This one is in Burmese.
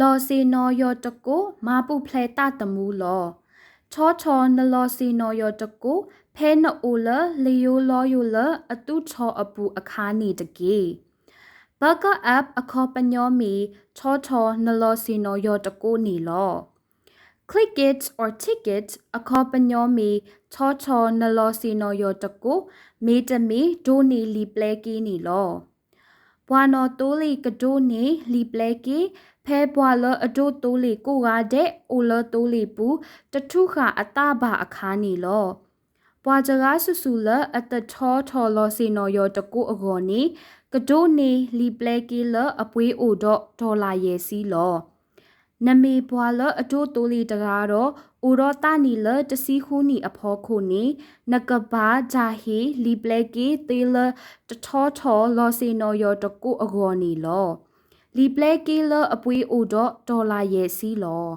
လောစီနော်ယောတကိုမာပူဖလဲတာတမူလောချောချောနလောစီနော်ယောတကိုဖဲနအိုလလီယိုလောယိုလအတုချောအပူအခါနေတကေဘကအပ်အခေါ်ပညောမီချောချောနလောစီနော်ယောတကိုနီလော Click it or ticket အခေါ်ပညောမီချောချောနလောစီနော်ယောတကိုမေတမီဒိုနီလီပလဲကီနီလောဘွာနော်တိုးလီကဒိုနီလီပလဲကီဖဲဘွာလအဒိုတိုးလီကိုကားတဲ့အိုလတိုးလီပူတထုခအတဘာအခါနီလောဘွာကြကားဆူဆူလအတချောထော်လောစီနော်ယောတကိုအကောနီကဒိုနီလီပလဲကီလအပွေးအိုဒေါ်လာရဲ့စီလောနမေဘွာလအဒိုတိုးလီတကားတော့အိုရောတာနီလတစီခူနီအဖောခုနီနကဘာဂျာဟီလီပလဲကီတေလတထောထော်လောစီနော်ယောတကိုအကောနီလောလီပလဲကီလအပွေးအိုဒေါ်လာရဲ့စီလော